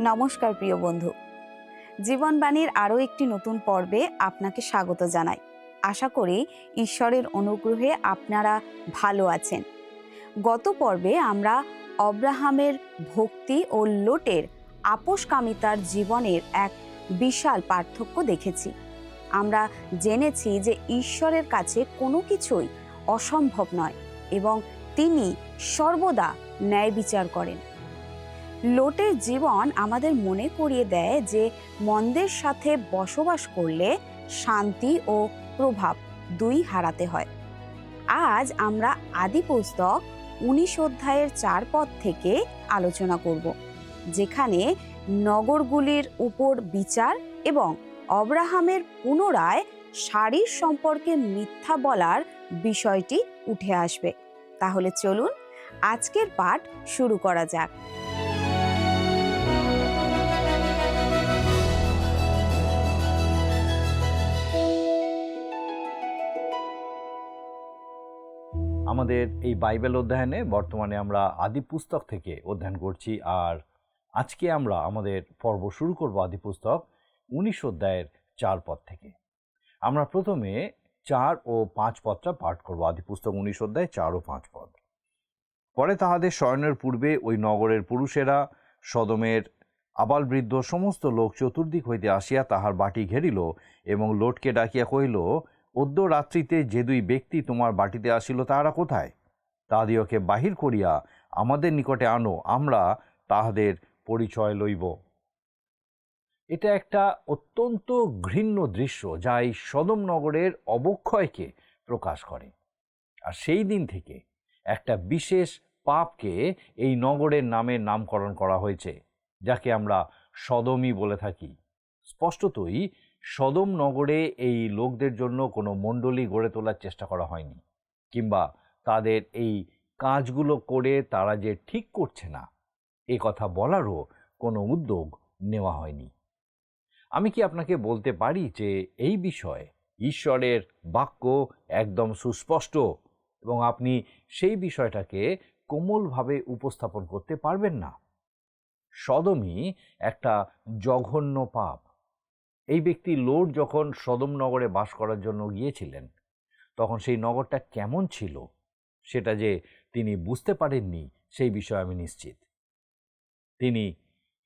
নমস্কার প্রিয় বন্ধু, জীবনবাণীর আরও একটি নতুন পর্বে আপনাকে স্বাগত জানাই। আশা করি ঈশ্বরের অনুগ্রহে আপনারা ভালো আছেন। গত পর্বে আমরা অব্রাহামের ভক্তি ও লোটের আপোষকামিতার জীবনের এক বিশাল পার্থক্য দেখেছি। আমরা জেনেছি যে ঈশ্বরের কাছে কোনো কিছুই অসম্ভব নয় এবং তিনি সর্বদা ন্যায় বিচার করেন। লোটের জীবন আমাদের মনে করিয়ে দেয় যে মন্দের সাথে বসবাস করলে শান্তি ও প্রভাব দুই হারাতে হয়। আজ আমরা আদি পুস্তক 19 অধ্যায়ের 4 পদ থেকে আলোচনা করব, যেখানে নগরগুলির উপর বিচার এবং অব্রাহামের পুনরায় শারীর সম্পর্কে মিথ্যা বলার বিষয়টি উঠে আসবে। তাহলে চলুন আজকের পাঠ শুরু করা যাক। আমাদের এই বাইবেল অধ্যয়নে বর্তমানে আমরা আদি পুস্তক থেকে অধ্যয়ন করছি, আর আজকে আমরা আমাদের পর্ব শুরু করব আদি পুস্তক 19 অধ্যায়ের 4 পদ থেকে। আমরা প্রথমে 4 ও 5 পদটা পাঠ করব। আদি পুস্তক 19 অধ্যায় 4 ও 5 পদ। পরে তাহাদের শয়নের পূর্বে ওই নগরের পুরুষেরা সদমের আবাল বৃদ্ধ সমস্ত লোক চতুর্দিক হইতে আসিয়া তাহার বাটি ঘেরিল এবং লোটকে ডাকিয়া কহিল, অদ্য রাত্রিতে যে দুই ব্যক্তি তোমার বাটিতে আসিল তাহারা কোথায়? তাহাদিওকে বাহির করিয়া আমাদের নিকটে আনো, আমরা তাহাদের পরিচয় লইব। এটা একটা অত্যন্ত ঘৃণ্য দৃশ্য, যা এই সদম নগরের অবক্ষয়কে প্রকাশ করে। আর সেই দিন থেকে একটা বিশেষ পাপকে এই নগরের নামে নামকরণ করা হয়েছে, যাকে আমরা সদমই বলে থাকি। স্পষ্টতই সদম নগরে এই লোকদের জন্য কোনো মণ্ডলী গড়ে তোলার চেষ্টা করা হয়নি, কিংবা তাদের এই কাজগুলো করে তারা যে ঠিক করছে না এ কথা বলারও কোনো উদ্যোগ নেওয়া হয়নি। আমি কি আপনাকে বলতে পারি যে এই বিষয়ে ঈশ্বরের বাক্য একদম সুস্পষ্ট, এবং আপনি সেই বিষয়টাকে কোমলভাবে উপস্থাপন করতে পারবেন না। সদমই একটা জঘন্য পাপ। এই ব্যক্তি লোট যখন সদম নগরে বাস করার জন্য গিয়েছিলেন, তখন সেই নগরটা কেমন ছিল সেটা যে তিনি বুঝতে পারেননি সেই বিষয়ে আমি নিশ্চিত। তিনি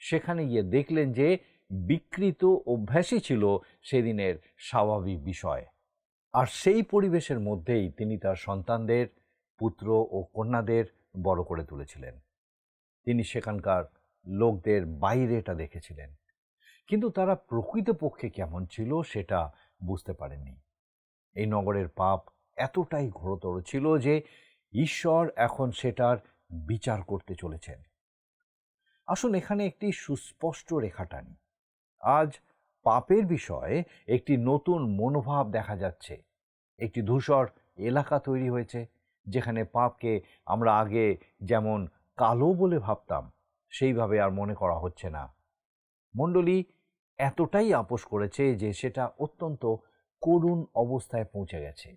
সেখানে গিয়ে দেখলেন যে বিকৃত অভ্যাসই ছিল সেদিনের স্বাভাবিক বিষয়। আর সেই পরিবেশের মধ্যেই তিনি তার সন্তানদের, পুত্র ও কন্যাদের বড় করে তুলেছিলেন। তিনি সেখানকার লোকদের বাইরে এটা দেখেছিলেন, কিন্তু তারা প্রকৃতপক্ষে কেমন ছিল সেটা বুঝতে পারেননি। এই নগরের পাপ এতটাই ঘোরতর ছিল যে ঈশ্বর এখন সেটার বিচার করতে চলেছেন। আসুন এখানে একটি সুস্পষ্ট রেখা টানি। আজ পাপের বিষয়ে একটি নতুন মনোভাব দেখা যাচ্ছে। একটি ধূসর এলাকা তৈরি হয়েছে, যেখানে পাপকে আমরা আগে যেমন কালো বলে ভাবতাম সেইভাবে আর মনে করা হচ্ছে না। মণ্ডলী এতটাই আপোষ করেছে যে সেটা অত্যন্ত করুণ অবস্থায় পৌঁছে গেছে।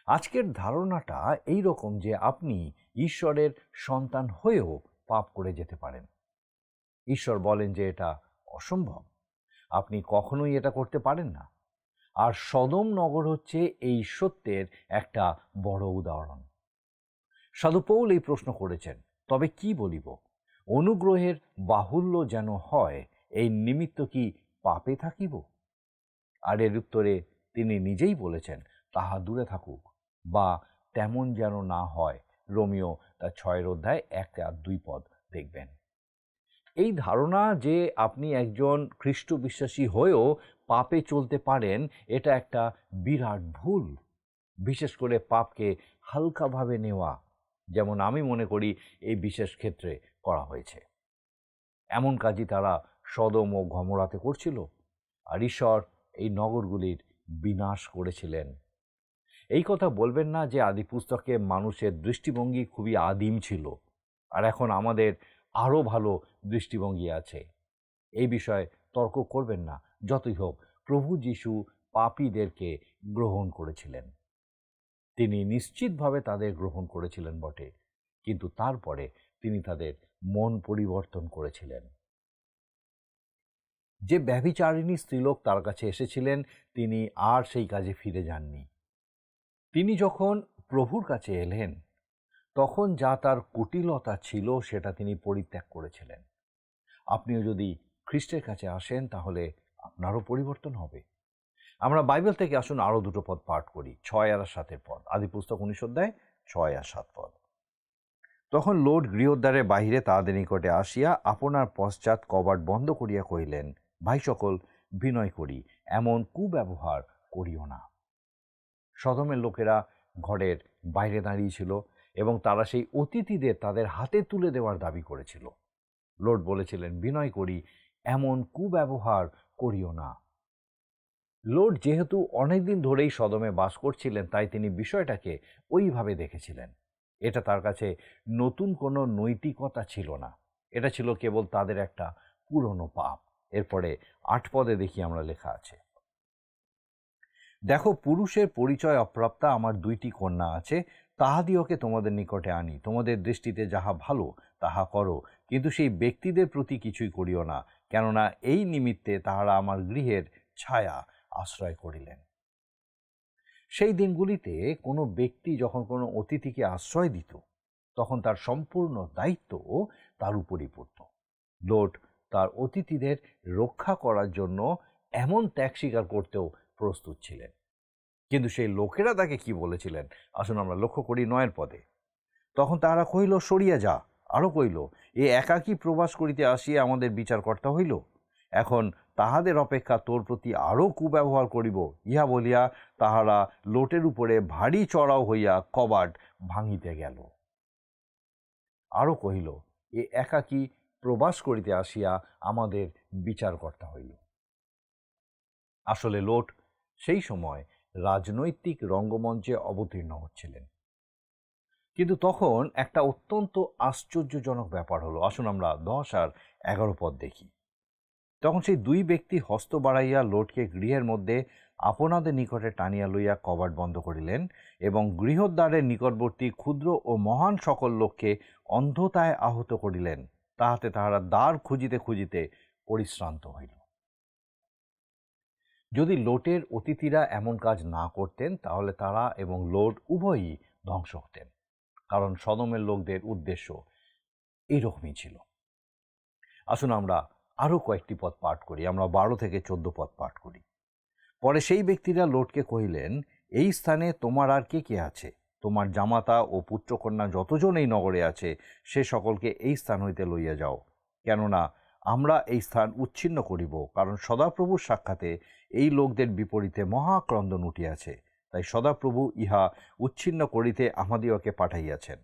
আজকের ধারণাটা এই রকম যে আপনি ঈশ্বরের সন্তান হয়েও পাপ করে যেতে পারেন। ঈশ্বর বলেন যে এটা অসম্ভব, আপনি কখনোই এটা করতে পারেন না। আর সদম নগর হচ্ছে এই সত্যের একটা বড় উদাহরণ। সাধু পৌল এই প্রশ্ন করেছেন, তবে কি বলিব? অনুগ্রহের বাহুল্য যেন হয়, এই নিমিত্ত কি পাপে থাকিব? আর এর উত্তরে তিনি নিজেই বলেছেন, তাহা দূরে থাকুক, বা তেমন যেন না হয়। রোমিও তার 6 অধ্যায় 1 আর 2 পদ দেখবেন। এই ধারণা যে আপনি একজন খ্রিস্ট বিশ্বাসী হয়েও পাপে চলতে পারেন, এটা একটা বিরাট ভুল। বিশেষ করে পাপকে হালকাভাবে নেওয়া, যেমন আমি মনে করি এই বিশেষ ক্ষেত্রে করা হয়েছে। এমন কাজই তারা সদম ও গমোরাতে করছিল, আর ঈশ্বর এই নগরগুলির বিনাশ করেছিলেন। এই কথা বলবেন না যে আদি পুস্তকে মানুষের দৃষ্টিভঙ্গি খুবই আদিম ছিল, আর এখন আমাদের আরও ভালো দৃষ্টিভঙ্গি আছে। এই বিষয়ে তর্ক করবেন না। যতই হোক, প্রভু যীশু পাপীদেরকে গ্রহণ করেছিলেন। তিনি নিশ্চিতভাবে তাদের গ্রহণ করেছিলেন বটে, কিন্তু তারপরে তিনি তাদের মন পরিবর্তন করেছিলেন। যে ব্যভিচারিণী স্ত্রীলোক তার কাছে এসেছিলেন তিনি আর সেই কাজে ফিরে যাননি। তিনি যখন প্রভুর কাছে এলেন তখন যা তার কুটিলতা ছিল সেটা তিনি পরিত্যাগ করেছিলেন। আপনিও যদি খ্রিস্টের কাছে আসেন তাহলে আপনারও পরিবর্তন হবে। আমরা বাইবেল থেকে আসুন আরও দুটো পদ পাঠ করি, 6 আর 7 পদ। আদিপুস্তক 19 অধ্যায় 6 আর 7 পদ। তখন লোট গৃহদ্বারের বাহিরে তাহাদের নিকটে আসিয়া আপনার পশ্চাৎ কবাট বন্ধ করিয়া কহিলেন, ভাই সকল, বিনয় করি, এমন কুব্যবহার করিও না। সদমের লোকেরা ঘরের বাইরে দাঁড়িয়েছিল এবং তারা সেই অতিথিদের তাদের হাতে তুলে দেওয়ার দাবি করেছিল। লোট বলেছিলেন, বিনয় করি, এমন কুব্যবহার করিও না। লোট যেহেতু অনেকদিন ধরেই সদমে বাস করছিলেন তাই তিনি বিষয়টাকে ওইভাবে দেখেছিলেন। এটা তার কাছে নতুন কোনো নৈতিকতা ছিল না, এটা ছিল কেবল তাদের একটা পুরনো পাপ। এরপরে 8 পদে দেখি আমরা লেখা আছে, দেখো, পুরুষের পরিচয় অপ্রাপ্তা আমার 2টি কন্যা আছে, তাহাদিওকে তোমাদের নিকটে আনি। তোমাদের দৃষ্টিতে যাহা ভালো তাহা করো, কিন্তু সেই ব্যক্তিদের প্রতি কিছুই করিও না, কেননা এই নিমিত্তে তাহারা আমার গৃহের ছায়া আশ্রয় করিলেন। সেই দিনগুলিতে কোনো ব্যক্তি যখন কোনো অতিথিকে আশ্রয় দিত তখন তার সম্পূর্ণ দায়িত্ব তার উপরই পড়ত। লোট তার অতিথিদের রক্ষা করার জন্য এমন ত্যাগ স্বীকার করতেও প্রস্তুত ছিলেন। কিন্তু সেই লোকেরা তাকে কি বলেছিলেন আসুন আমরা লক্ষ্য করি 9 পদে। তখন তাহারা কহিল, সরিয়া যা। আরও কহিল, এ একাকী প্রবাস করিতে আসিয়া আমাদের বিচারকর্তা হইল। এখন তাহাদের অপেক্ষা তোর প্রতি আরও কুব্যবহার করিব। ইহা বলিয়া তাহারা লোটের উপরে ভারী চড়াও হইয়া কবাট ভাঙিতে গেল। আরও কহিল, এ একাকী প্রবাস করিতে আসিয়া আমাদের বিচারকর্তা হইল। আসলে লোট সেই সময় রাজনৈতিক রঙ্গমঞ্চে অবতীর্ণ হচ্ছিলেন। কিন্তু তখন একটা অত্যন্ত আশ্চর্যজনক ব্যাপার হলো। আসুন আমরা 10 আর 11 পদ দেখি। তখন সেই 2 ব্যক্তি হস্ত বাড়াইয়া লোটকে গৃহের মধ্যে আপনাদের নিকটে টানিয়া লইয়া কবাট বন্ধ করিলেন এবং গৃহদ্বারের নিকটবর্তী ক্ষুদ্র ও মহান সকল লোককে অন্ধতায় আহত করিলেন, তাহাতে তাহারা দ্বার খুঁজিতে খুঁজিতে পরিশ্রান্ত হইল। যদি লোটের অতিথিরা এমন কাজ না করতেন তাহলে তারা এবং লোট উভয়ই ধ্বংস হতেন, কারণ সদমের লোকদের উদ্দেশ্য এইরকমই ছিল। আসুন আমরা আরও কয়েকটি পদ পাঠ করি, আমরা 12 থেকে 14 পদ পাঠ করি। পরে সেই ব্যক্তিরা লোটকে কহিলেন, এই স্থানে তোমার আর কে কে আছে? তোমার জামাতা ও পুত্রকন্যা যতজন এই নগরে আছে সে সকলকে এই স্থান হইতে লইয়া যাও, কেননা আমরা এই স্থান উচ্ছিন্ন করিব, কারণ সদাপ্রভুর সাক্ষাতে এই লোকদের বিপরীতে মহাক্রন্দন উঠিয়াছে, তাই সদাপ্রভু ইহা উচ্ছিন্ন করিতে আমাদিওকে পাঠাইয়াছেন।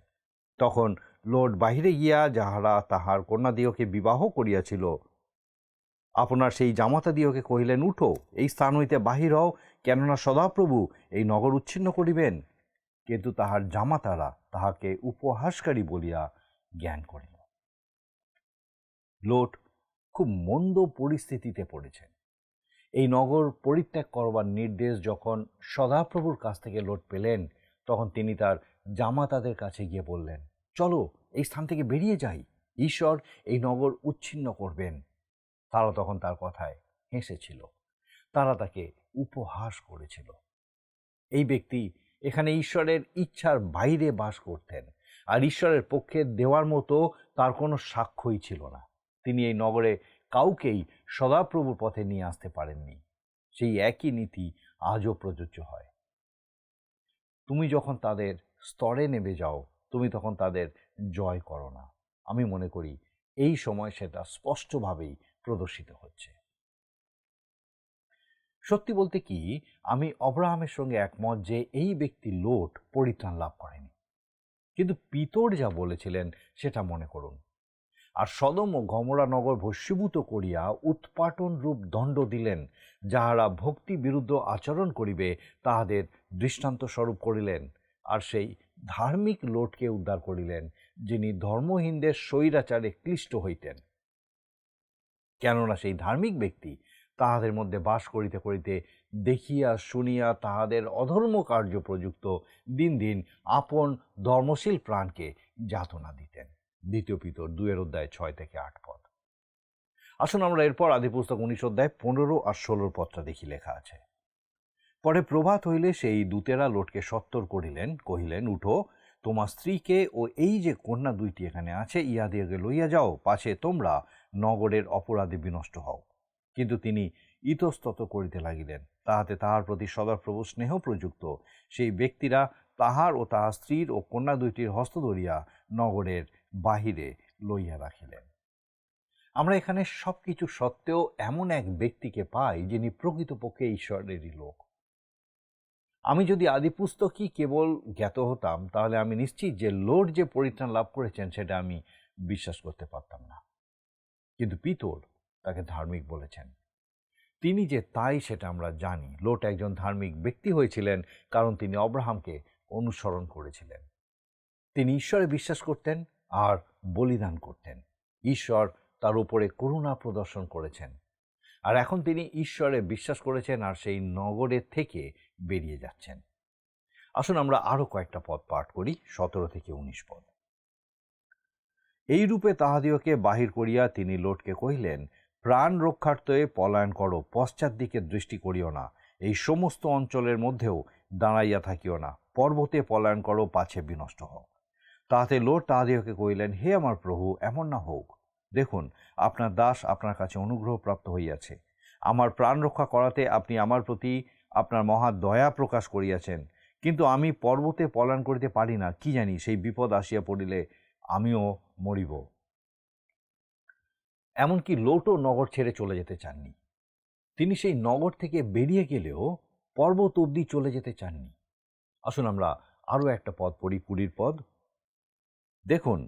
তখন লোট বাহিরে গিয়া যাহারা তাহার কন্যাদিওকে বিবাহ করিয়াছিল আপনার সেই জামাতাদিওকে কহিলেন, উঠো, এই স্থান হইতে বাহির হও, কেননা সদাপ্রভু এই নগর উচ্ছিন্ন করিবেন। কিন্তু তাহার জামাতারা তাহাকে উপহাসকারী বলিয়া জ্ঞান করিল। লোট খুব মন্দ পরিস্থিতিতে পড়েছেন। এই নগর পরিত্যাগ করবার নির্দেশ যখন সদাপ্রভুর কাছ থেকে লোট পেলেন তখন তিনি তার জামাতাদের কাছে গিয়ে বললেন, চলো এই স্থান থেকে বেরিয়ে যাই, ঈশ্বর এই নগর উচ্ছিন্ন করবেন। তারা তখন তার কথায় হেসেছিল, তারা তাকে উপহাস করেছিল। এই ব্যক্তি এখানে ঈশ্বরের ইচ্ছার বাইরে বাস করতেন, আর ঈশ্বরের পক্ষে দেওয়ার মতো তার কোনো সাক্ষ্যই ছিল না। তিনি এই নগরে কাউকেই সদাপ্রভুর পথে নিয়ে আসতে পারেননি। সেই একই নীতি আজও প্রযোজ্য হয়। তুমি যখন তাদের স্তরে নেমে যাও তুমি তখন তাদের জয় করো না। আমি মনে করি এই সময় সেটা স্পষ্টভাবেই প্রদর্শিত হচ্ছে। সত্যি বলতে কি, আমি অব্রাহামের সঙ্গে একমত যে এই ব্যক্তি লোট পরিত্রাণ লাভ করেনি, কিন্তু পিতর যা বলেছিলেন সেটা মনে করুন। আর সদম ও গমরা নগর ভস্মীভূত করিয়া উৎপাটন রূপ দণ্ড দিলেন, যাহারা ভক্তি বিরুদ্ধ আচরণ করিবে তাহাদের দৃষ্টান্ত স্বরূপ করিলেন। আর সেই ধার্মিক লোটকে উদ্ধার করিলেন, যিনি ধর্মহীনদের স্বৈরাচারে ক্লিষ্ট হইতেন। কেননা সেই ধার্মিক ব্যক্তি তাহাদের মধ্যে বাস করিতে করিতে দেখিয়া শুনিয়া তাহাদের অধর্ম কার্য প্রযুক্ত দিন দিন আপন ধর্মশীল প্রাণকে যাতনা দিতেন। দ্বিতীয় পিতর 2 অধ্যায় 6 থেকে 8 পদ। আসুন আমরা এরপর আদিপুস্তক 19 অধ্যায় 15 আর 16 পদটা দেখি। লেখা আছে, পরে প্রভাত হইলে সেই দূতেরা লোটকে সত্তর করিলেন, কহিলেন, উঠো, তোমার স্ত্রীকে ও এই যে কন্যা দুইটি এখানে আছে ইহাদিগকে লইয়া যাও, পাছে তোমরা নগরের অপরাধে বিনষ্ট হও। কিন্তু তিনি ইতস্তত করিতে লাগিলেন। তাহাতে তাহার প্রতি সদাপ্রভু স্নেহ প্রযুক্ত সেই ব্যক্তিরা তাহার ও তাহার স্ত্রীর ও কন্যা দুইটির হস্ত ধরিয়া নগরের বাহিরে লইয়া রাখিলেন। আমরা এখানে সবকিছু সত্ত্বেও এমন এক ব্যক্তিকে পাই যিনি প্রকৃতপক্ষে ঈশ্বরেরই লোক। আমি যদি আদিপুস্তকই কেবল জ্ঞাত হতাম তাহলে আমি নিশ্চিত যে লোট যে পরিত্রাণ লাভ করেছেন সেটা আমি বিশ্বাস করতে পারতাম না। কিন্তু পিতর তাকে ধার্মিক বলেছেন। তিনি যে তাই সেটা আমরা জানি। লোট একজন ধার্মিক ব্যক্তি হয়েছিলেন কারণ তিনি অব্রাহামকে অনুসরণ করেছিলেন। তিনি ঈশ্বরে বিশ্বাস করতেন আর বলিদান করতেন। ঈশ্বর তার উপরে করুণা প্রদর্শন করেছেন। আর এখন তিনি ঈশ্বরে বিশ্বাস করেছেন আর সেই নগরের থেকে বেরিয়ে যাচ্ছেন। আসুন আমরা আরো কয়েকটা পদ পাঠ করি, 17 থেকে 19 পদ। এই রূপে তাহাদিওকে বাহির করিয়া তিনি লোটকে কহিলেন, প্রাণ রক্ষার্থে পলায়ন করো, পশ্চাৎ দিকে দৃষ্টি করিও না, এই সমস্ত অঞ্চলের মধ্যেও দাঁড়াইয়া থাকিও না, পর্বতে পলায়ন করো, পাছে বিনষ্ট হও। তাহাতে লোট তাহাদিওকে কহিলেন, হে আমার প্রভু, এমন না হোক। দেখুন, আপনার দাস আপনার কাছে অনুগ্রহ প্রাপ্ত হইয়াছে। আমার প্রাণ রক্ষা করাতে আপনি আমার প্রতি আপনার মহা দয়া প্রকাশ করিয়াছেন। কিন্তু আমি পর্বতে পলায়ন করিতে পারি না, কি জানি সেই বিপদ আসিয়া পড়িলে আমিও মরিব। এমনকি লোটও নগর ছেড়ে চলে যেতে চাননি। তিনি সেই নগর থেকে বেরিয়ে গেলেও পর্বত অবধি চলে যেতে চাননি। আসুন আমরা আরো একটা পদ পড়ি, 20 পদ। দেখুন,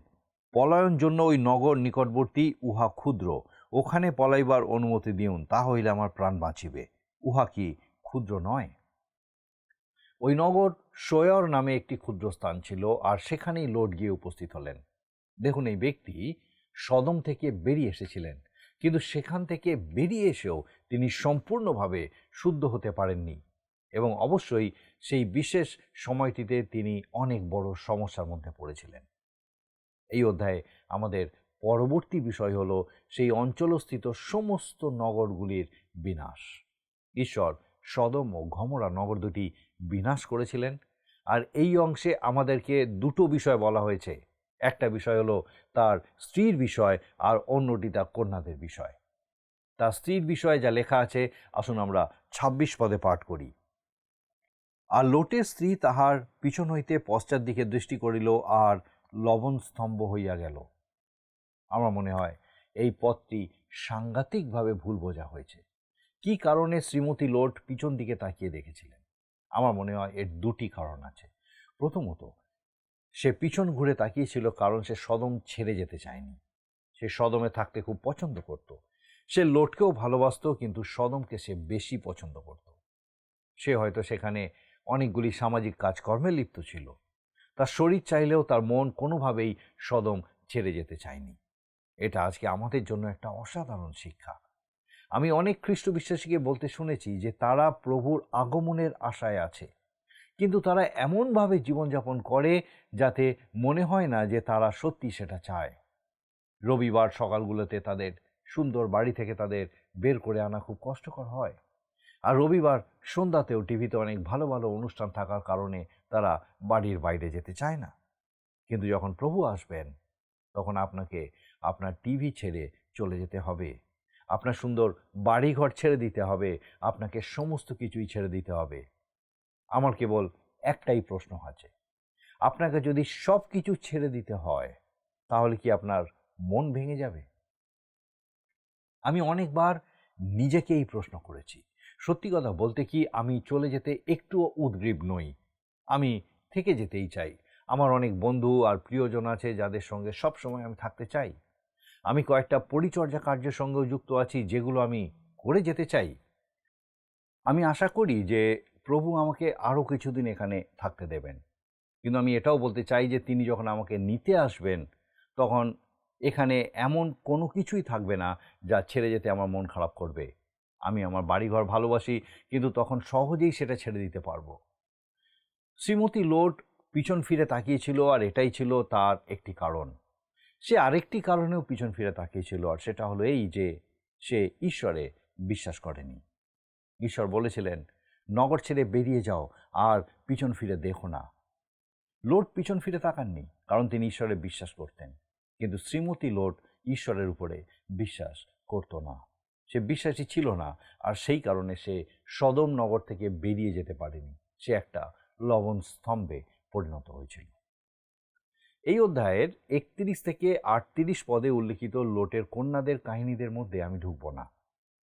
পলায়ন জন্য ওই নগর নিকটবর্তী, উহা ক্ষুদ্র, ওখানে পলাইবার অনুমতি দিউন, তা হইলে আমার প্রাণ বাঁচিবে। উহা কি ক্ষুদ্র নয়? ওই নগর সোয়র নামে একটি ক্ষুদ্র স্থান ছিল, আর সেখানেই লোট গিয়ে উপস্থিত হলেন। দেখুন, এই ব্যক্তি সদম থেকে বেরিয়ে এসেছিলেন, কিন্তু সেখান থেকে বেরিয়ে এসেও তিনি সম্পূর্ণভাবে শুদ্ধ হতে পারেননি, এবং অবশ্যই সেই বিশেষ সময়টিতে তিনি অনেক বড় সমস্যার মধ্যে পড়েছিলেন। এই অধ্যায়ে আমাদের পরবর্তী বিষয় হলো সেই অঞ্চলস্থিত সমস্ত নগরগুলির বিনাশ। ঈশ্বর সদম ও গমোরা নগর দুটি বিনাশ করেছিলেন। আর এই অংশে আমাদেরকে দুটো বিষয় বলা হয়েছে। একটা বিষয় হলো তার স্ত্রীর বিষয়, আর অন্যটি তার কন্যাদের বিষয়। তার স্ত্রীর বিষয়ে যা লেখা আছে, আসুন আমরা 26 পদে পাঠ করি। আর লোটের স্ত্রী তাহার পিছন হইতে পশ্চাৎ দিকে দৃষ্টি করিল, আর লবণ স্তম্ভ হইয়া গেল। আমার মনে হয় এই পদটি সাংঘাতিকভাবে ভুল বোঝা হয়েছে। কি কারণে শ্রীমতী লোট পিছন দিকে তাকিয়ে দেখেছিলেন? আমার মনে হয় এর দুটি কারণ আছে। প্রথমত, সে পিছন ঘুরে তাকিয়েছিল কারণ সে সদম ছেড়ে যেতে চায়নি। সে সদমে থাকতে খুব পছন্দ করত। সে লোটকেও ভালোবাসত, কিন্তু সদমকে সে বেশি পছন্দ করত। সে হয়তো সেখানে অনেকগুলি সামাজিক কাজকর্মে লিপ্ত ছিল। তার শরীর চাইলেও তার মন কোনোভাবেই সদম ছেড়ে যেতে চায়নি। এটা আজকে আমাদের জন্য একটা অসাধারণ শিক্ষা। আমি অনেক খ্রিস্ট বিশ্বাসীকে বলতে শুনেছি যে তারা প্রভুর আগমনের আশায় আছে, কিন্তু তারা এমনভাবে জীবনযাপন করে যাতে মনে হয় না যে তারা সত্যি সেটা চায়। রবিবার সকালগুলোতে তাদের সুন্দর বাড়ি থেকে তাদের বের করে আনা খুব কষ্টকর হয়, আর রবিবার সন্ধ্যাতেও টিভিতে অনেক ভালো ভালো অনুষ্ঠান থাকার কারণে তারা বাড়ির বাইরে যেতে চায় না। কিন্তু যখন প্রভু আসবেন, তখন আপনাকে আপনার টিভি ছেড়ে চলে যেতে হবে, আপনার সুন্দর বাড়িঘর ছেড়ে দিতে হবে, আপনাকে সমস্ত কিছুই ছেড়ে দিতে হবে। আমার কেবল একটাই প্রশ্ন আছে, আপনাকে যদি সব কিছু ছেড়ে দিতে হয়, তাহলে কি আপনার মন ভেঙে যাবে? আমি অনেকবার নিজেকে এই প্রশ্ন করেছি। সত্যি কথা বলতে কি, আমি চলে যেতে একটুও উদগ্রীব নই। আমি থেকে যেতেই চাই। আমার অনেক বন্ধু আর প্রিয়জন আছে যাদের সঙ্গে সবসময় আমি থাকতে চাই। আমি কয়েকটা পরিচর্যা কার্যের সঙ্গেও যুক্ত আছি, যেগুলো আমি করে যেতে চাই। আমি আশা করি যে প্রভু আমাকে আরও কিছুদিন এখানে থাকতে দেবেন। কিন্তু আমি এটাও বলতে চাই যে তিনি যখন আমাকে নিতে আসবেন, তখন এখানে এমন কোনো কিছুই থাকবে না যা ছেড়ে যেতে আমার মন খারাপ করবে। আমি আমার বাড়িঘর ভালোবাসি, কিন্তু তখন সহজেই সেটা ছেড়ে দিতে পারবো। শ্রীমতী লোট পিছন ফিরে তাকিয়েছিল, আর এটাই ছিল তার একটি কারণ। সে আরেকটি কারণেও পিছন ফিরে তাকিয়েছিল, আর সেটা হলো এই যে সে ঈশ্বরে বিশ্বাস করেনি। ঈশ্বর বলেছিলেন, নগর ছেড়ে বেরিয়ে যাও আর পিছন ফিরে দেখো না। লোট পিছন ফিরে তাকাননি, কারণ তিনি ঈশ্বরে বিশ্বাস করতেন। কিন্তু শ্রীমতী লোট ঈশ্বরের উপরে বিশ্বাস করত না, সে বিশ্বাসী ছিল না, আর সেই কারণে সে সদম নগর থেকে বেরিয়ে যেতে পারেনি। সে একটা লবণ স্তম্ভে পরিণত হয়েছিল। এই অধ্যায়ের 31 থেকে 38 পদে উল্লিখিত লোটের কন্যাদের কাহিনীদের মধ্যে আমি ঢুকব না।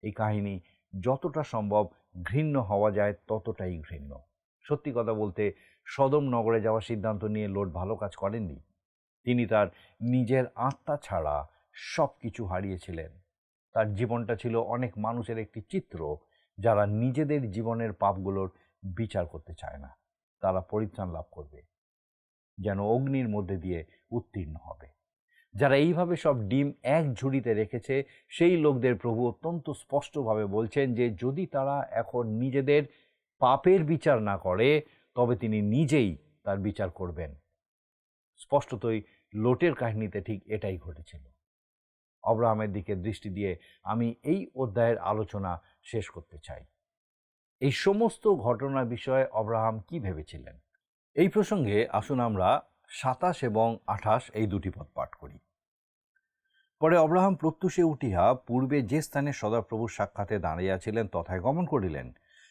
এই কাহিনী যতটা সম্ভব ঘৃণ্য হওয়া যায় ততটাই ঘৃণ্য। সত্যি কথা বলতে, সদম নগরে যাওয়ার সিদ্ধান্ত নিয়ে লোট ভালো কাজ করেননি। তিনি তার নিজের আত্মা ছাড়া সব কিছু হারিয়েছিলেন। তার জীবনটা ছিল অনেক মানুষের একটি চিত্র, যারা নিজেদের জীবনের পাপগুলোর বিচার করতে চায় না। তারা পরিত্রাণ লাভ করবে, যেন অগ্নির মধ্যে দিয়ে উত্তীর্ণ হবে। যারা এইভাবে সব ডিম এক ঝুড়িতে রেখেছে, সেই লোকদের প্রভু অত্যন্ত স্পষ্টভাবে বলছেন যে যদি তারা এখন নিজেদের পাপের বিচার না করে, তবে তিনি নিজেই তার বিচার করবেন। স্পষ্টতই লোটের কাহিনীতে ঠিক এটাই ঘটেছিল। অব্রাহামের দিকে দৃষ্টি দিয়ে আমি এই অধ্যায়ের আলোচনা শেষ করতে চাই। এই সমস্ত ঘটনার বিষয়ে অব্রাহাম কি ভেবেছিলেন? এই প্রসঙ্গে আসুন আমরা 27 এবং 28 এই দুটি পদ পাঠ করি। পরে অব্রাহাম প্রত্যুষে উঠিয়া পূর্বে যে স্থানে সদাপ্রভুর সাক্ষাতে দাঁড়িয়াছিলেন তথায় গমন করিলেন,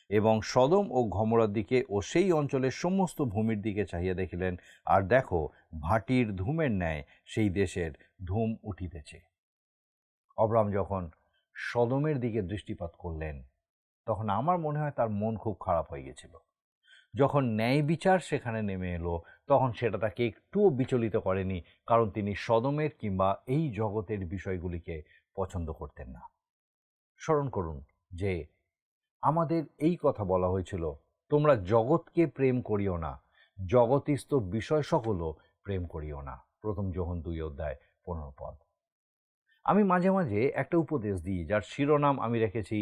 এবং সদম ও গমোরার দিকে ও সেই অঞ্চলের সমস্ত ভূমির দিকে চাহিয়া দেখিলেন, আর দেখো, ভাটির ধূমের ন্যায় সেই দেশের ধূম উঠিতেছে। অব্রাহাম যখন সদমের দিকে দৃষ্টিপাত করলেন, তখন আমার মনে হয় তার মন খুব খারাপ হয়ে গেছিল। যখন ন্যায় বিচার সেখানে নেমে এলো, তখন সেটা তাকে একটুও বিচলিত করেনি, কারণ তিনি সদমের কিংবা এই জগতের বিষয়গুলিকে পছন্দ করতেন না। স্মরণ করুন যে আমাদের এই কথা বলা হয়েছিল, তোমরা জগৎকে প্রেম করিও না, জগতিস্থ বিষয় সকলও প্রেম করিও না। 1 যোহন 2 অধ্যায় 15 পদ। আমি মাঝে মাঝে একটা উপদেশ দিই, যার শিরোনাম আমি রেখেছি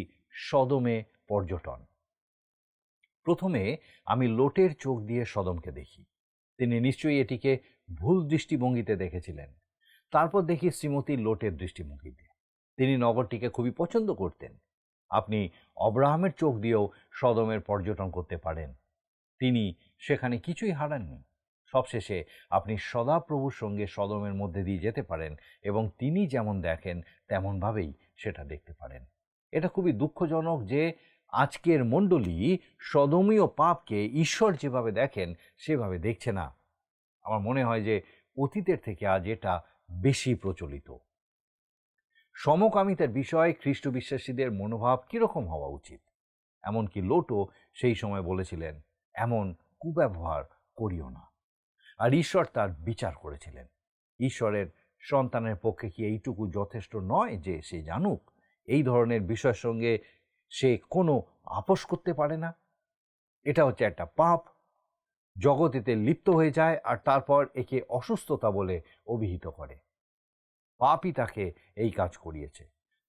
সদমে পর্যটন। প্রথমে আমি লোটের চোখ দিয়ে সদমকে দেখি। তিনি নিশ্চয়ই এটিকে ভুল দৃষ্টিভঙ্গিতে দেখেছিলেন। তারপর দেখি শ্রীমতী লোটের দৃষ্টিভঙ্গিতে। তিনি নগরটিকে খুবই পছন্দ করতেন। আপনি অব্রাহামের চোখ দিয়েও সদমের পর্যটন করতে পারেন। তিনি সেখানে কিছুই হারাননি। সবশেষে আপনি সদাপ্রভুর সঙ্গে সদমের মধ্যে দিয়ে যেতে পারেন, এবং তিনি যেমন দেখেন তেমনভাবেই সেটা দেখতে পারেন। এটা খুবই দুঃখজনক যে আজকের মণ্ডলী সদমীয় পাপকে ঈশ্বর যেভাবে দেখেন সেভাবে দেখছে না। আমার মনে হয় যে অতীতের থেকে আজ এটা বেশি প্রচলিত। সমকামিতার বিষয়ে খ্রিস্ট বিশ্বাসীদের মনোভাব কীরকম হওয়া উচিত? এমনকি লোটও সেই সময় বলেছিলেন, এমন কুব্যবহার করিও না। আর ঈশ্বর তার বিচার করেছিলেন। ঈশ্বরের সন্তানের পক্ষে কি এইটুকু যথেষ্ট নয় যে সে জানুক এই ধরনের বিষয়ের সঙ্গে সে কোনো আপোষ করতে পারে না? এটা হচ্ছে একটা পাপ। জগৎ এতে লিপ্ত হয়ে যায়, আর তারপর একে অসুস্থতা বলে অভিহিত করে। পাপই তাকে এই কাজ করিয়েছে।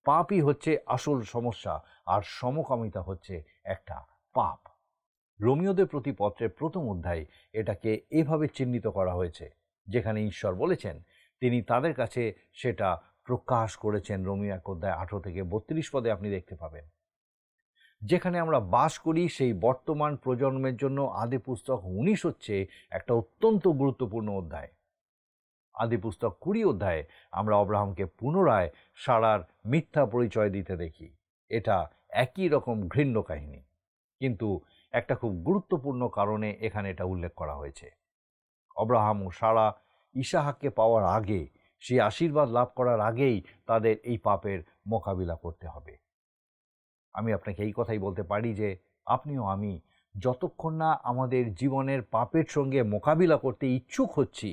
পাপই হচ্ছে আসল সমস্যা, আর সমকামিতা হচ্ছে একটা পাপ। রোমীয়দের প্রতি পত্রের 1 অধ্যায় এটাকে এভাবে চিহ্নিত করা হয়েছে, যেখানে ঈশ্বর বলেছেন তিনি তাদের কাছে সেটা প্রকাশ করেছেন। রোমীয় 1 অধ্যায় 18 থেকে 32 পদে আপনি দেখতে পাবেন। যেখানে আমরা বাস করি সেই বর্তমান প্রজন্মের জন্য আদিপুস্তক 19 হচ্ছে একটা অত্যন্ত গুরুত্বপূর্ণ অধ্যায়। আদিপুস্তক 20 অধ্যায়ে আমরা অব্রাহামকে পুনরায় সারার মিথ্যা পরিচয় দিতে দেখি। এটা একই রকম ঘৃণ্য কাহিনী, কিন্তু একটা খুব গুরুত্বপূর্ণ কারণে এখানে এটা উল্লেখ করা হয়েছে। অব্রাহাম ও সারা ইসাহাককে পাওয়ার আগে, সেই আশীর্বাদ লাভ করার আগেই তাদের এই পাপের মোকাবিলা করতে হবে। আমি আপনাকে এই কথাই বলতে পারি যে আপনিও আমি যতক্ষণ না আমাদের জীবনের পাপের সঙ্গে মোকাবিলা করতে ইচ্ছুক হচ্ছি,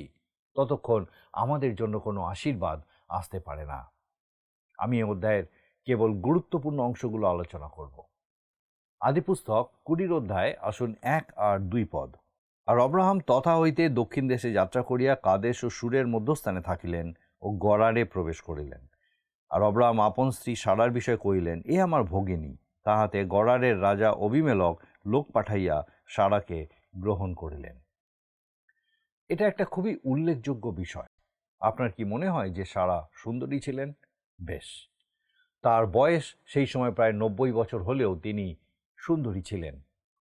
ততক্ষণ আমাদের জন্য কোনো আশীর্বাদ আসতে পারে না। আমি এই অধ্যায়ের কেবল গুরুত্বপূর্ণ অংশগুলো আলোচনা করব। আদিপুস্তক 20 অধ্যায় আসুন 1 আর 2 পদ। আর অব্রাহাম তথা হইতে দক্ষিণ দেশে যাত্রা করিয়া কাদেশ ও সুরের মধ্যস্থানে থাকিলেন ও গরারে প্রবেশ করিলেন। আর অব্রাহাম আপন স্ত্রী সারার বিষয় কহিলেন, এ আমার ভগিনী। তাহাতে গরারের রাজা অবিমেলক লোক পাঠাইয়া সারাকে গ্রহণ করিলেন। এটা একটা খুবই উল্লেখযোগ্য বিষয়। আপনার কি মনে হয় যে সারা সুন্দরী ছিলেন? বেশ, তার বয়স সেই সময় প্রায় 90 বছর হলেও তিনি সুন্দরী ছিলেন।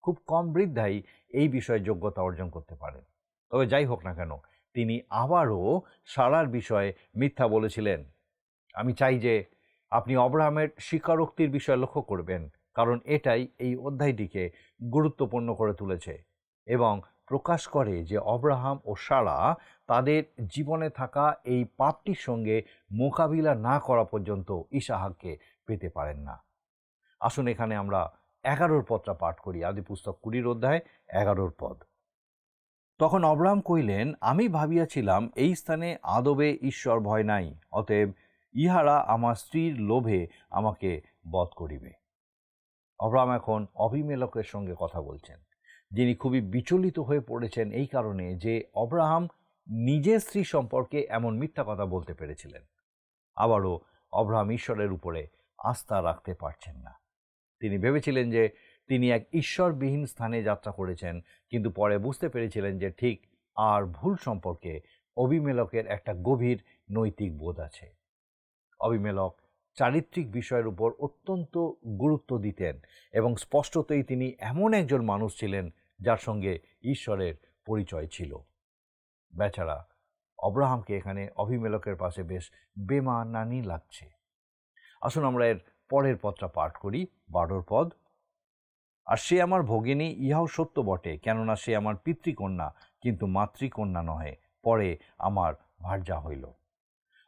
খুব কম বৃদ্ধাই এই বিষয়ে যোগ্যতা অর্জন করতে পারেন। তবে যাই হোক না কেন, তিনি আবারও সারার বিষয়ে মিথ্যা বলেছিলেন। আমি চাই যে আপনি অব্রাহামের স্বীকারোক্তির বিষয়ে লক্ষ্য করবেন, কারণ এটাই এই অধ্যায়টিকে গুরুত্বপূর্ণ করে তুলেছে এবং প্রকাশ করে যে অব্রাহাম ও সারা তাদের জীবনে থাকা এই পাপটির সঙ্গে মোকাবিলা না করা পর্যন্ত ইসাহাককে পেতে পারেন না। আসুন এখানে আমরা 11 পদটা পাঠ করি, আদিপুস্তক 20 অধ্যায় 11 পদ। তখন অব্রাহাম কহিলেন, আমি ভাবিয়াছিলাম এই স্থানে আদবে ঈশ্বর ভয় নাই, অতএব ইহারা আমার স্ত্রীর লোভে আমাকে বধ করিবে। অব্রাহাম এখন অবিমেলকের সঙ্গে কথা বলছেন, যিনি খুবই বিচলিত হয়ে পড়েছেন এই কারণে যে অব্রাহাম নিজের স্ত্রী সম্পর্কে এমন মিথ্যা কথা বলতে পেরেছিলেন। আবারও অব্রাহাম ঈশ্বরের উপরে আস্থা রাখতে পারছেন না। তিনি ভেবেছিলেন যে তিনি এক ঈশ্বরবিহীন স্থানে যাত্রা করেছেন, কিন্তু পরে বুঝতে পেরেছিলেন যে ঠিক আর ভুল সম্পর্কে অবিমেলকের একটা গভীর নৈতিক বোধ আছে। অবিমেলক চারিত্রিক বিষয়ের উপর অত্যন্ত গুরুত্ব দিতেন এবং স্পষ্টতই তিনি এমন একজন মানুষ ছিলেন যার সঙ্গে ঈশ্বরের পরিচয় ছিল। বেচারা অব্রাহামকে এখানে অবিমেলকের পাশে বেশ বেমানানি লাগছে। আসুন আমরা এর পরের পদটা পাঠ করি, 12 পদ। আর সে আমার ভগিনী, ইহাও সত্য বটে, কেননা সে আমার পিতৃকন্যা কিন্তু মাতৃকন্যা নহে, পরে আমার ভার্যা হইল।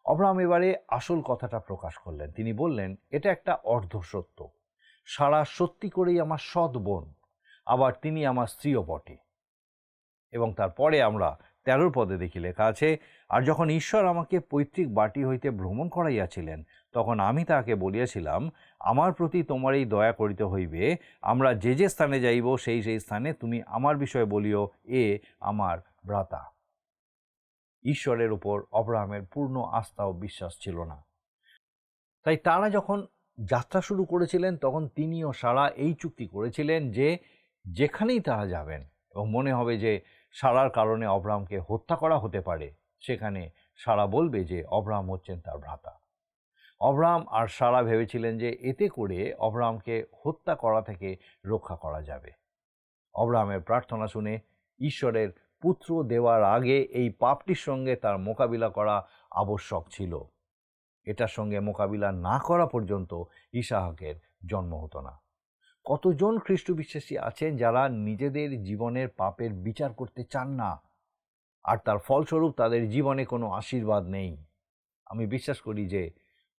অব্রাহাম এবারে আসল কথাটা প্রকাশ করলেন। তিনি বললেন, এটা একটা অর্ধসত্য। সারা সত্যি করেই আমার সৎ বোন, আবার তিনি আমার স্ত্রীও বটে। এবং তারপরে আমরা 13 পদে দেখি লেখা আছে, আর যখন ঈশ্বর আমাকে পৈতৃক বাটি হইতে ভ্রমণ করাইয়াছিলেন, তখন আমি তাহাকে বলিয়াছিলাম, আমার প্রতি তোমার এই দয়া করিতে হইবে, আমরা যে যে স্থানে যাইব সেই সেই স্থানে তুমি আমার বিষয়ে বলিও, এ আমার ভ্রাতা। ঈশ্বরের উপর অব্রাহামের পূর্ণ আস্থা ও বিশ্বাস ছিল না। তাই তারা যখন যাত্রা শুরু করেছিলেন, তখন তিনি ও সারা এই চুক্তি করেছিলেন যে যেখানেই তারা যাবেন এবং মনে হবে যে সারার কারণে অব্রাহামকে হত্যা করা হতে পারে, সেখানে সারা বলবে যে অব্রাহাম হচ্ছেন তার ভ্রাতা। অব্রাহাম আর সারা ভেবেছিলেন যে এতে করে অব্রাহামকে হত্যা করা থেকে রক্ষা করা যাবে। অব্রাহামের প্রার্থনা শুনে ঈশ্বরের পুত্র দেওয়ার আগে এই পাপটির সঙ্গে তার মোকাবিলা করা আবশ্যক ছিল। এটার সঙ্গে মোকাবিলা না করা পর্যন্ত ইসাহাকের জন্ম হতো না। কতজন খ্রিস্ট বিশ্বাসী আছেন যারা নিজেদের জীবনের পাপের বিচার করতে চান না, আর তার ফলস্বরূপ তাদের জীবনে কোনো আশীর্বাদ নেই। আমি বিশ্বাস করি যে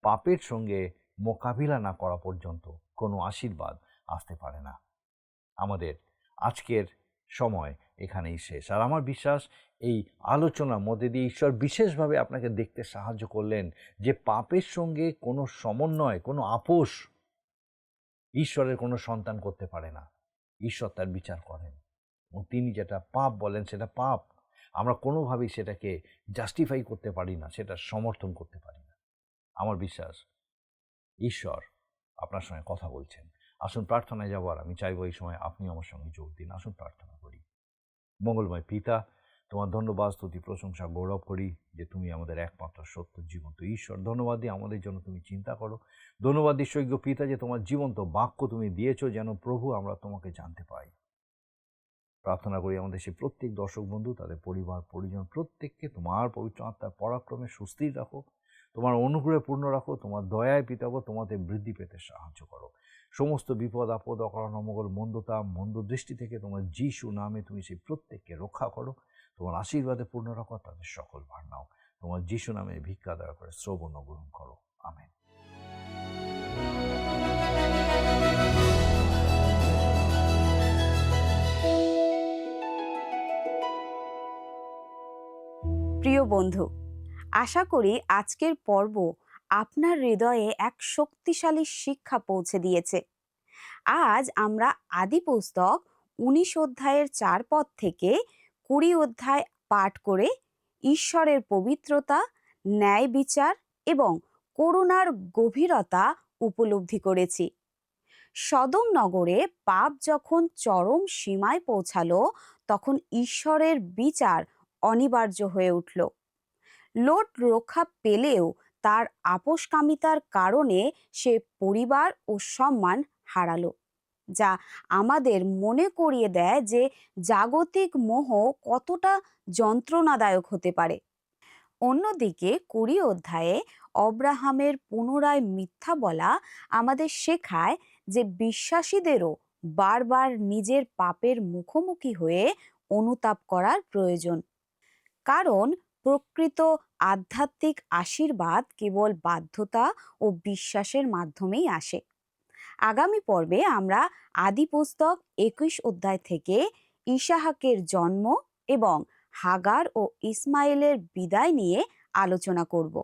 পাপের সঙ্গে মোকাবিলা না করা পর্যন্ত কোনো আশীর্বাদ আসতে পারে না। আমাদের আজকের সময় এখানেই শেষ। আর আমার বিশ্বাস এই আলোচনার মধ্যে দিয়ে ঈশ্বর বিশেষভাবে আপনাকে দেখতে সাহায্য করলেন যে পাপের সঙ্গে কোনো সমন্বয়, কোনো আপোষ ঈশ্বরের কোনো সন্তান করতে পারে না। ঈশ্বর তার বিচার করেন এবং তিনি যেটা পাপ বলেন সেটা পাপ। আমরা কোনোভাবেই সেটাকে জাস্টিফাই করতে পারি না, সেটা সমর্থন করতে পারি না। আমার বিশ্বাস ঈশ্বর আপনার সঙ্গে কথা বলছেন। আসুন প্রার্থনায় যাবো, আর আমি চাইবো এই সময় আপনি আমার সঙ্গে যোগ দিন। আসুন প্রার্থনা করি। মঙ্গলময় পিতা, তোমার ধন্যবাদ, স্তুতি, প্রশংসা, গৌরব করি যে তুমি আমাদের একমাত্র সত্য জীবন্ত ঈশ্বর। ধন্যবাদ দিই আমাদের জন্য তুমি চিন্তা করো। ধন্যবাদ দিই সৈক্য পিতা যে তোমার জীবন্ত বাক্য তুমি দিয়েছো যেন প্রভু আমরা তোমাকে জানতে পাই। প্রার্থনা করি আমাদের সেই প্রত্যেক দর্শক বন্ধু, তাদের পরিবার পরিজন প্রত্যেককে তোমার পবিত্র আত্মার পরাক্রমে সুস্থির রাখো, তোমার অনুগ্রহে পূর্ণ রাখো, তোমার দয়ায় পিতাব তোমাদের বৃদ্ধি পেতে সাহায্য করো। সমস্ত বিপদ আপদ, অকারণ অমঙ্গল, মন্দতা, মন্দ দৃষ্টি থেকে তোমার যিশু নামে তুমি সেই প্রত্যেককে রক্ষা করো। তোমার আশীর্বাদে পূর্ণ রাখো, তাদের সকল ভার নাও। তোমার যিশু নামে ভিক্ষা দয়া করে শ্রবণ ও গ্রহণ করো। আমেন। প্রিয় বন্ধু, আশা করি আজকের পর্ব আপনার হৃদয়ে এক শক্তিশালী শিক্ষা পৌঁছে দিয়েছে। আজ আমরা আদি পুস্তক 19 অধ্যায়ের 4 পদ থেকে 20 অধ্যায় পাঠ করে ঈশ্বরের পবিত্রতা, ন্যায় বিচার এবং করুণার গভীরতা উপলব্ধি করেছি। সদম নগরে পাপ যখন চরম সীমায় পৌঁছালো, তখন ঈশ্বরের বিচার অনিবার্য হয়ে উঠল। লোট রক্ষা পেলেও তার আপোষকামিতার কারণে সে পরিবার ও সম্মান হারালো, যা আমাদের মনে করিয়ে দেয় যে জাগতিক মোহ কতটা যন্ত্রণাদায়ক হতে পারে। অন্যদিকে 20 অধ্যায়ে অব্রাহামের পুনরায় মিথ্যা বলা আমাদের শেখায় যে বিশ্বাসীদেরও বারবার নিজের পাপের মুখোমুখি হয়ে অনুতাপ করার প্রয়োজন, কারণ প্রকৃত আধ্যাত্মিক আশীর্বাদ কেবল বাধ্যতা ও বিশ্বাসের মাধ্যমেই আসে। আগামী পর্বে আমরা আদিপুস্তক 21 অধ্যায় থেকে ইসাহাকের জন্ম এবং হাগার ও ইসমাইলের বিদায় নিয়ে আলোচনা করব।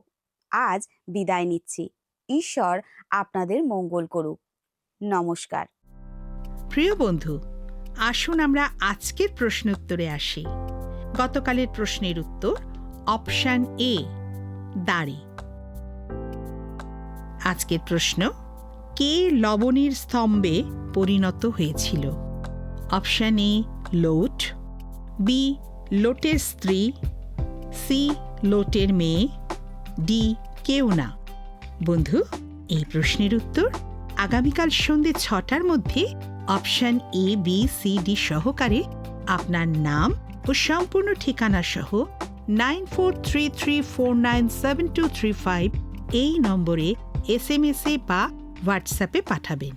আজ বিদায় নিচ্ছি। ঈশ্বর আপনাদের মঙ্গল করুক। নমস্কার। প্রিয় বন্ধু, আসুন আমরা আজকের প্রশ্নোত্তরে আসি। গতকালের প্রশ্নের উত্তর অপশন এ, দাড়ি। আজকের প্রশ্ন, কে লবণের স্তম্ভে পরিণত হয়েছিল? অপশন এ লোট, বি লোটের স্ত্রী, সি লোটের মেয়ে, ডি কেউ না। বন্ধু, এই প্রশ্নের উত্তর আগামীকাল সন্ধ্যে 6টার মধ্যে option A, B, C, D সহকারে আপনার নাম ও সম্পূর্ণ ঠিকানা সহ 9433497235 এই নম্বরে SMS-এ বা হোয়াটসঅ্যাপে পাঠাবেন।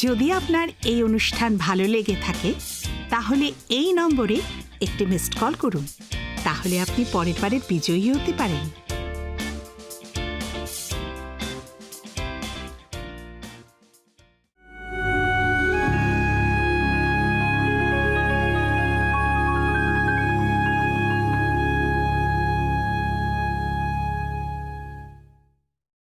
যদি আপনার এই অনুষ্ঠান ভালো লেগে থাকে তাহলে এই নম্বরে একটি মিসড কল করুন, তাহলে আপনি পরের বারের বিজয়ী হতে পারেন।